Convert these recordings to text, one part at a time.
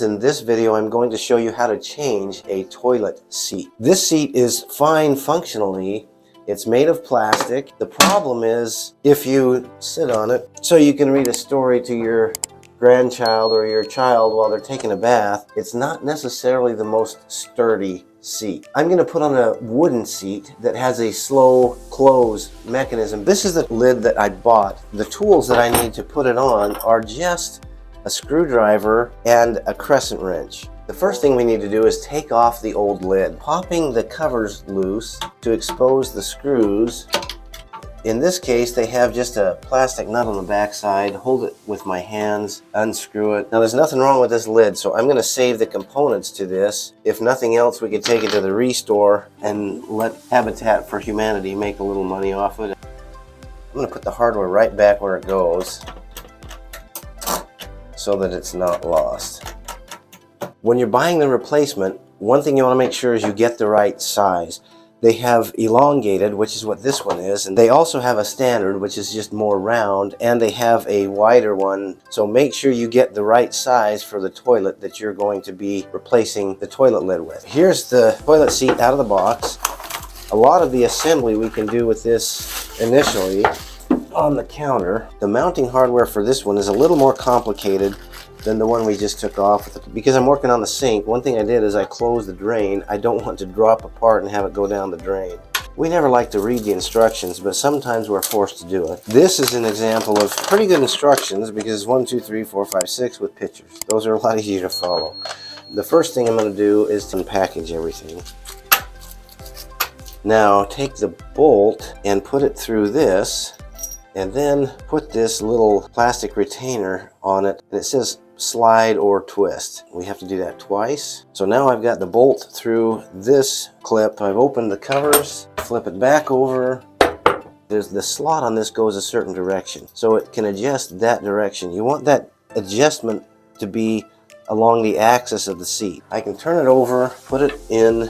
In this video, I'm going to show you how to change a toilet seat. This seat is fine functionally. It's made of plastic. The problem is if you sit on it so you can read a story to your grandchild or your child while they're taking a bath, it's not necessarily the most sturdy seat. I'm going to put on a wooden seat that has a slow close mechanism. This is the lid that I bought. The tools that I need to put it on are just a screwdriver and a crescent wrench. The first thing we need to do is take off the old lid, popping the covers loose to expose the screws. In this case, they have just a plastic nut on the back side. Hold it with my hands, unscrew it. Now there's nothing wrong with this lid, so I'm going to save the components to this. If nothing else, we could take it to the restore and let Habitat for Humanity make a little money off it. I'm going to put the hardware right back where it goes so that it's not lost. When you're buying the replacement, one thing you want to make sure is you get the right size. They have elongated, which is what this one is, and they also have a standard, which is just more round, and they have a wider one. So make sure you get the right size for the toilet that you're going to be replacing the toilet lid with. Here's the toilet seat out of the box. A lot of the assembly we can do with this initially on the counter. The mounting hardware for this one is a little more complicated than the one we just took off. Because I'm working on the sink, one thing I did is I closed the drain. I don't want to drop apart and have it go down the drain. We never like to read the instructions, but sometimes we're forced to do it. This is an example of pretty good instructions because 1, 2, 3, 4, 5, 6 with pictures. Those are a lot easier to follow. The first thing I'm going to do is to unpackage everything. Now take the bolt and put it through this, and then put this little plastic retainer on it, and it says slide or twist. We have to do that twice. So now I've got the bolt through this clip. I've opened the covers, flip it back over. There's the slot on this goes a certain direction, so it can adjust that direction. You want that adjustment to be along the axis of the seat. I can turn it over, put it in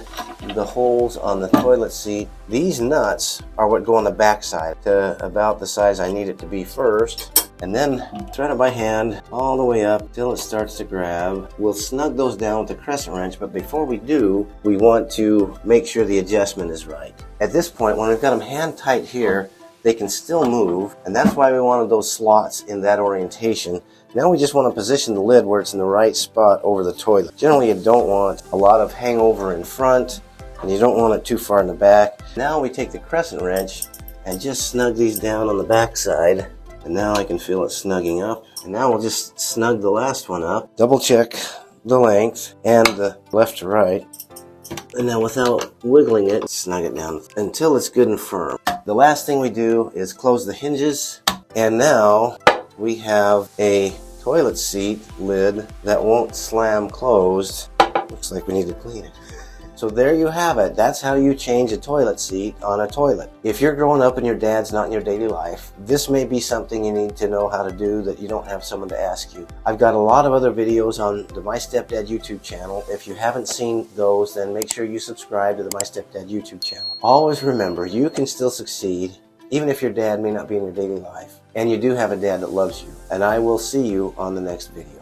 the holes on the toilet seat. These nuts are what go on the back side to about the size I need it to be first, and then thread it by hand all the way up till it starts to grab. We'll snug those down with the crescent wrench, but before we do, we want to make sure the adjustment is right. At this point, when we've got them hand tight here, they can still move, and that's why we wanted those slots in that orientation. Now we just want to position the lid where it's in the right spot over the toilet. Generally, you don't want a lot of hangover in front, and you don't want it too far in the back. Now we take the crescent wrench and just snug these down on the back side, and now I can feel it snugging up. And now we'll just snug the last one up. Double check the length and the left to right. And now without wiggling it, snug it down until it's good and firm. The last thing we do is close the hinges, and now we have a toilet seat lid that won't slam closed. Looks like we need to clean it. So there you have it. That's how you change a toilet seat on a toilet. If you're growing up and your dad's not in your daily life, this may be something you need to know how to do that you don't have someone to ask you. I've got a lot of other videos on the MyStepdad YouTube channel. If you haven't seen those, then make sure you subscribe to the MyStepdad YouTube channel. Always remember, you can still succeed even if your dad may not be in your daily life. And you do have a dad that loves you. And I will see you on the next video.